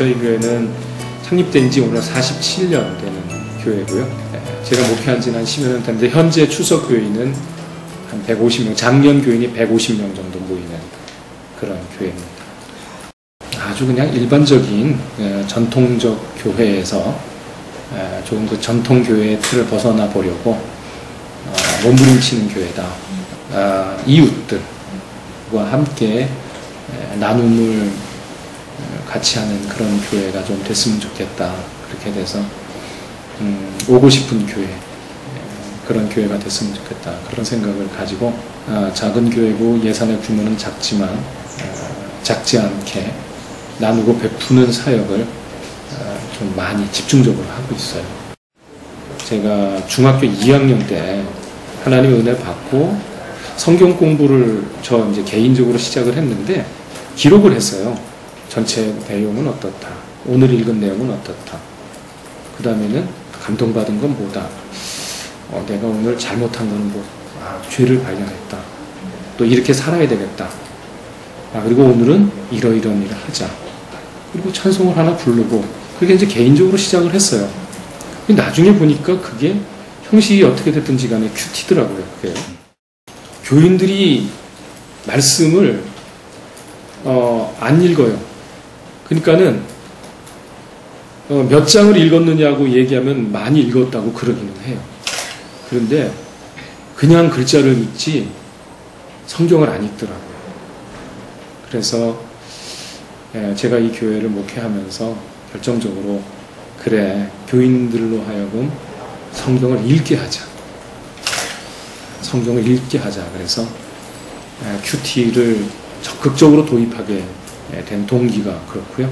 저희 교회는 창립된 지 오늘 47년 되는 교회고요. 제가 목회한 지는 한 10여 년 됐는데 현재 추석 교인은 한 150명, 작년 교인이 150명 정도 모이는 그런 교회입니다. 아주 그냥 일반적인 전통적 교회에서 조금 그 전통 교회의 틀을 벗어나 보려고 몸부림치는 교회다. 이웃들과 함께 나눔을 같이 하는 그런 교회가 좀 됐으면 좋겠다. 그렇게 돼서 오고 싶은 교회, 그런 교회가 됐으면 좋겠다. 그런 생각을 가지고 작은 교회고 예산의 규모는 작지만 작지 않게 나누고 베푸는 사역을 좀 많이 집중적으로 하고 있어요. 제가 중학교 2학년 때 하나님의 은혜 받고 성경 공부를 저 이제 개인적으로 시작을 했는데 기록을 했어요. 전체 내용은 어떻다. 오늘 읽은 내용은 어떻다. 그 다음에는 감동받은 건 뭐다. 내가 오늘 잘못한 거는 뭐, 죄를 발견했다. 또 이렇게 살아야 되겠다. 그리고 오늘은 이러이러한 일을 하자. 그리고 찬송을 하나 부르고, 그게 이제 개인적으로 시작을 했어요. 나중에 보니까 그게 형식이 어떻게 됐든지 간에 큐티더라고요. 그게. 교인들이 말씀을 안 읽어요. 그러니까는 몇 장을 읽었느냐고 얘기하면 많이 읽었다고 그러기는 해요. 그런데 그냥 글자를 읽지 성경을 안 읽더라고요. 그래서 제가 이 교회를 목회하면서 결정적으로 그래, 교인들로 하여금 성경을 읽게 하자. 성경을 읽게 하자. 그래서 큐티를 적극적으로 도입하게 된 동기가 그렇고요.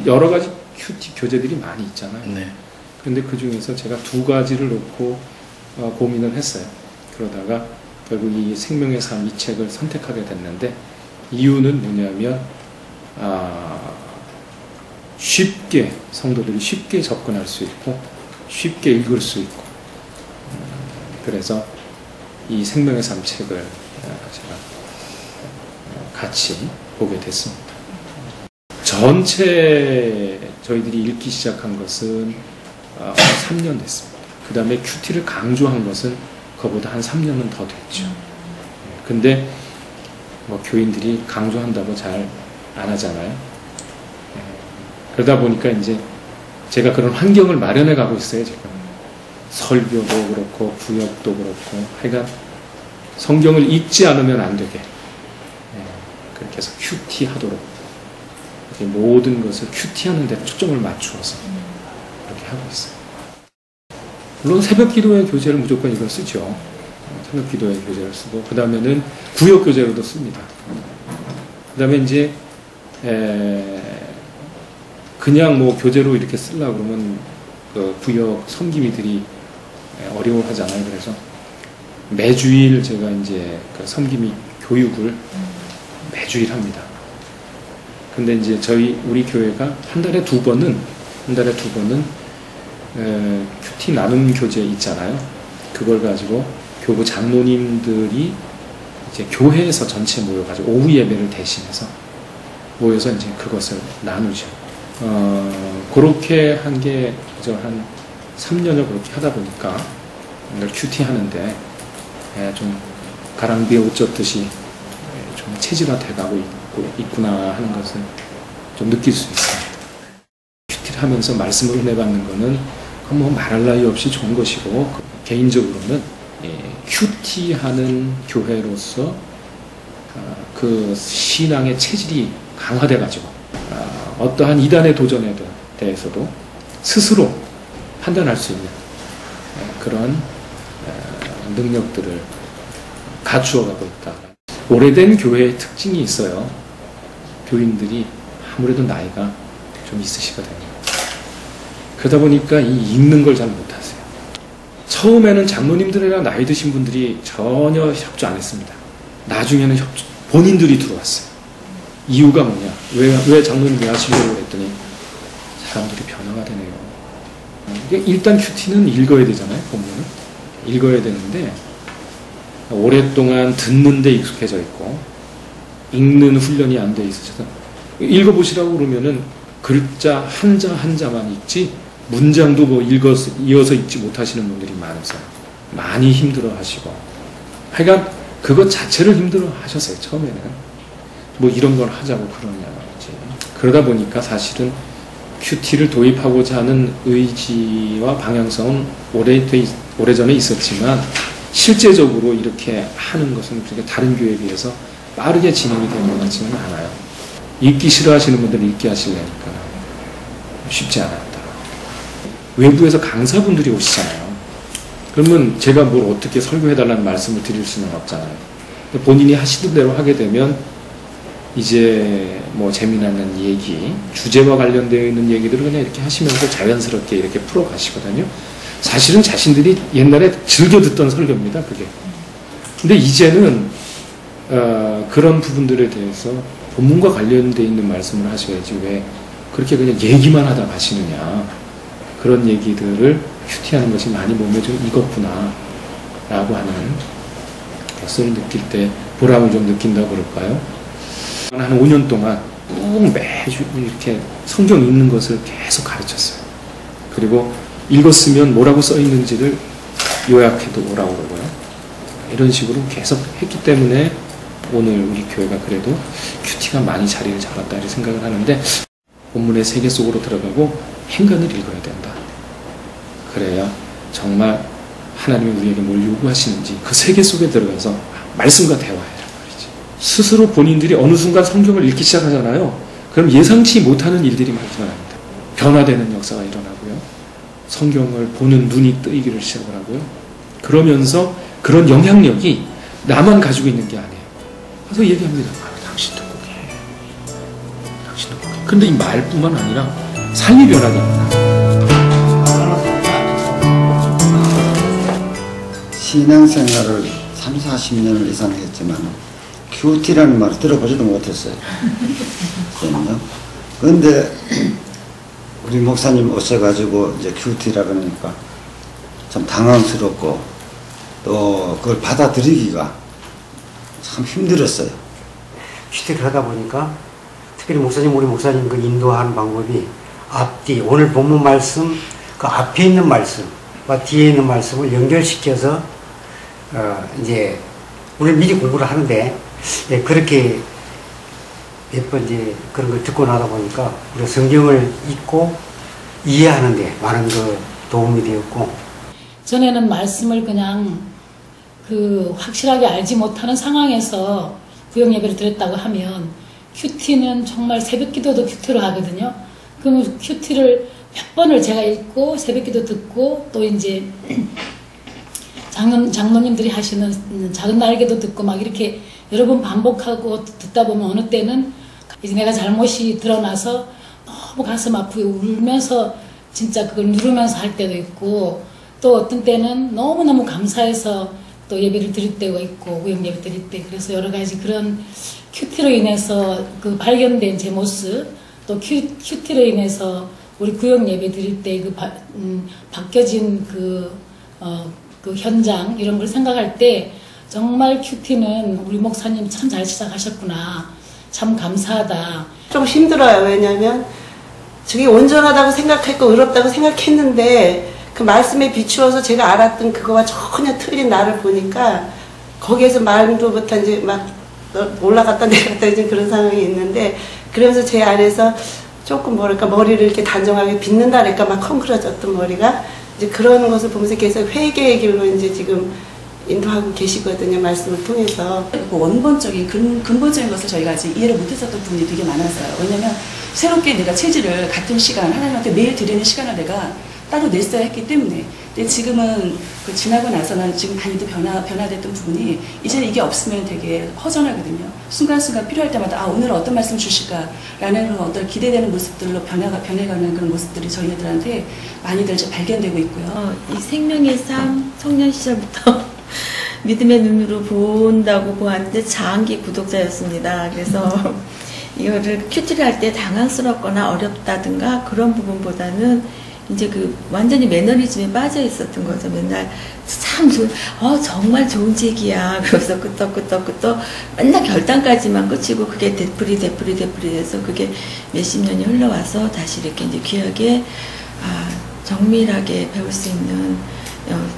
여러 가지 큐티 교재들이 많이 있잖아요. 네. 그런데 그 중에서 제가 두 가지를 놓고 고민을 했어요. 그러다가 결국 이 생명의 삶 이 책을 선택하게 됐는데 이유는 뭐냐면 쉽게 성도들이 쉽게 접근할 수 있고 쉽게 읽을 수 있고 그래서 이 생명의 삶 책을 제가 같이 보게 됐습니다. 전체 저희들이 읽기 시작한 것은 3년 됐습니다. 그 다음에 큐티를 강조한 것은 그거보다 한 3년은 더 됐죠. 근데 뭐 교인들이 강조한다고 잘 안 하잖아요. 그러다 보니까 이제 제가 그런 환경을 마련해 가고 있어요, 지금. 설교도 그렇고, 구역도 그렇고, 하여간 성경을 읽지 않으면 안 되게. 그렇게 해서 큐티 하도록. 모든 것을 큐티하는 데 초점을 맞추어서 그렇게 하고 있어요. 물론 새벽 기도회 교재를 무조건 이걸 쓰죠. 새벽 기도회 교재를 쓰고, 그 다음에는 구역 교재로도 씁니다. 그 다음에 이제, 그냥 뭐 교재로 이렇게 쓰려고 그러면 그 구역 섬김이들이 어려워하잖아요. 그래서 매주일 제가 이제 그 섬김이 교육을 매주일 합니다. 근데 이제 우리 교회가 한 달에 두 번은 큐티 나눔 교재 있잖아요. 그걸 가지고 교부 장로님들이 이제 교회에서 전체 모여가지고 오후 예배를 대신해서 모여서 이제 그것을 나누죠. 그렇게 한 게 한 3년을 그렇게 하다 보니까 오늘 큐티 하는데 좀 가랑비에 옷 젖듯이 좀 체질화 돼가고 있구나 하는 것을 좀 느낄 수 있습니다. 큐티를 하면서 말씀을 은혜 받는 거는 뭐 말할 나위 없이 좋은 것이고 개인적으로는 큐티하는 교회로서 그 신앙의 체질이 강화돼가지고 어떠한 이단의 도전에 대해서도 스스로 판단할 수 있는 그런 능력들을 갖추어가고 있다. 오래된 교회의 특징이 있어요. 교인들이 아무래도 나이가 좀 있으시거든요. 그러다 보니까 이 읽는 걸 잘 못하세요. 처음에는 장로님들이나 나이 드신 분들이 전혀 협조 안 했습니다. 나중에는 본인들이 들어왔어요. 이유가 뭐냐? 왜 장로님이 하시려고 했더니 사람들이 변화가 되네요. 일단 큐티는 읽어야 되잖아요. 본문은. 읽어야 되는데 오랫동안 듣는 데 익숙해져 있고 읽는 훈련이 안 돼 있으셔서 읽어보시라고 그러면은 글자 한자 한자만 읽지 문장도 뭐 이어서 읽지 못하시는 분들이 많으세요. 많이 힘들어 하시고. 하여간 그것 자체를 힘들어 하셨어요. 처음에는. 뭐 이런 걸 하자고 그러냐지. 그러다 보니까 사실은 큐티를 도입하고자 하는 의지와 방향성은 오래전에 있었지만 실제적으로 이렇게 하는 것은 다른 교회에 비해서 빠르게 진행이 되는 것 같지는 않아요. 읽기 싫어하시는 분들은 읽기 하시려니까 쉽지 않았다. 외부에서 강사분들이 오시잖아요. 그러면 제가 뭘 어떻게 설교해달라는 말씀을 드릴 수는 없잖아요. 본인이 하시던 대로 하게 되면 이제 뭐 재미나는 얘기, 주제와 관련되어 있는 얘기들을 그냥 이렇게 하시면서 자연스럽게 이렇게 풀어가시거든요. 사실은 자신들이 옛날에 즐겨 듣던 설교입니다, 그게. 근데 이제는 그런 부분들에 대해서 본문과 관련되어 있는 말씀을 하셔야지 왜 그렇게 그냥 얘기만 하다 가시느냐. 그런 얘기들을 큐티하는 것이 많이 몸에 좀 익었구나 라고 하는 것을 느낄 때 보람을 좀 느낀다고 그럴까요? 한 5년 동안 꼭 매주 이렇게 성경 읽는 것을 계속 가르쳤어요. 그리고 읽었으면 뭐라고 써 있는지를 요약해도 오라고 그러고요. 이런 식으로 계속 했기 때문에 오늘 우리 교회가 그래도 큐티가 많이 자리를 잡았다 이렇게 생각을 하는데 본문의 세계 속으로 들어가고 행간을 읽어야 된다. 그래야 정말 하나님이 우리에게 뭘 요구하시는지 그 세계 속에 들어가서 말씀과 대화해란 말이지. 스스로 본인들이 어느 순간 성경을 읽기 시작하잖아요. 그럼 예상치 못하는 일들이 많이 일어납니다. 변화되는 역사가 일어나고요. 성경을 보는 눈이 뜨이기를 시작을 하고요. 그러면서 그런 영향력이 나만 가지고 있는 게 아니에요. 그래서 얘기합니다. 당신도 꼭 해. 당신도 꼭 해. 근데 이 말뿐만 아니라 삶이 변하잖아요. 신앙생활을 3, 40년을 이상 했지만 큐티라는 말을 들어보지도 못했어요. 그런데 우리 목사님 오셔가지고 이제 큐티라 그러니까 참 당황스럽고 또 그걸 받아들이기가 참 힘들었어요. 큐티를 하다 보니까 특별히 우리 목사님 그 인도하는 방법이 앞뒤, 오늘 본문 말씀 그 앞에 있는 말씀과 뒤에 있는 말씀을 연결시켜서 이제 우리 미리 공부를 하는데 그렇게 몇 번 이제 그런 걸 듣고 나다 보니까 우리가 성경을 읽고 이해하는데 많은 그 도움이 되었고, 전에는 말씀을 그냥 확실하게 알지 못하는 상황에서 구역 예배를 드렸다고 하면 큐티는 정말 새벽 기도도 큐티로 하거든요. 그럼 큐티를 몇 번을 제가 읽고 새벽 기도 듣고 또 이제 장로님들이 하시는 작은 날개도 듣고 막 이렇게 여러 번 반복하고 듣다 보면 어느 때는 이제 내가 잘못이 드러나서 너무 가슴 아프게 울면서 진짜 그걸 누르면서 할 때도 있고, 또 어떤 때는 너무너무 감사해서 또 예배를 드릴 때가 있고 구역 예배 드릴 때, 그래서 여러 가지 그런 큐티로 인해서 그 발견된 제 모습, 또 큐티로 인해서 우리 구역 예배 드릴 때 바뀌어진 그 현장 이런 걸 생각할 때 정말 큐티는 우리 목사님 참 잘 시작하셨구나, 참 감사하다. 좀 힘들어요. 왜냐하면 저게 온전하다고 생각했고 의롭다고 생각했는데 그 말씀에 비추어서 제가 알았던 그거와 전혀 틀린 나를 보니까 거기에서 마음도부터 이제 막 올라갔다 내려갔다 이제 그런 상황이 있는데, 그러면서 제 안에서 조금 뭐랄까 머리를 이렇게 단정하게 빗는다랄까 막 헝클어졌던 머리가 이제 그런 것을 보면서 계속 회개의 길로 이제 지금 인도하고 계시거든요. 말씀을 통해서. 그 원본적인 근본적인 것을 저희가 아직 이해를 못했었던 부분이 되게 많았어요. 왜냐면 새롭게 내가 체질을 같은 시간 하나님한테 매일 드리는 시간을 내가 따로 냈어야 했기 때문에. 근데 지금은 지나고 나서는 지금 많이도 변화됐던 부분이 이제는 이게 없으면 되게 허전하거든요. 순간순간 필요할 때마다 오늘은 어떤 말씀 주실까라는 어떤 기대되는 모습들로 변해가는 그런 모습들이 저희들한테 많이들 이제 발견되고 있고요. 이 생명의 삶 청년 시절부터 믿음의 눈으로 본다고 보았는데 장기 구독자였습니다. 그래서 이거를 큐티를 할 때 당황스럽거나 어렵다든가 그런 부분보다는 이제 그 완전히 매너리즘에 빠져 있었던 거죠. 맨날 참 정말 좋은 책이야. 그래서 끄떡 맨날 결단까지만 끝이고 그게 되풀이 돼서 그게 몇십 년이 흘러와서 다시 이렇게 이제 귀하게 정밀하게 배울 수 있는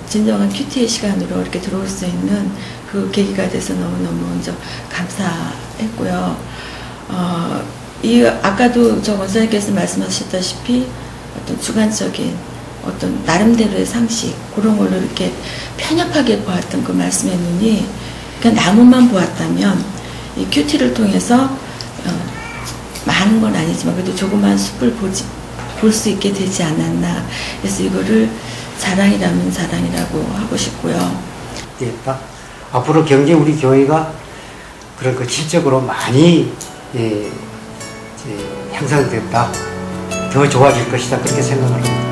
진정한 큐티의 시간으로 이렇게 들어올 수 있는 그 계기가 돼서 너무너무 먼저 감사했고요. 아까도 저 원사님께서 말씀하셨다시피 어떤 주관적인 어떤 나름대로의 상식 그런 걸로 이렇게 편협하게 보았던 그 말씀의 눈이 그냥 나무만 보았다면 이 큐티를 통해서 많은 건 아니지만 그래도 조그만 숲을 볼 수 있게 되지 않았나. 그래서 이거를 자랑이라면 자랑이라고 하고 싶고요. 됐다. 앞으로 경제 우리 교회가 그런 거 질적으로 많이 향상됐다. 더 좋아질 것이다. 그렇게 생각을 합니다.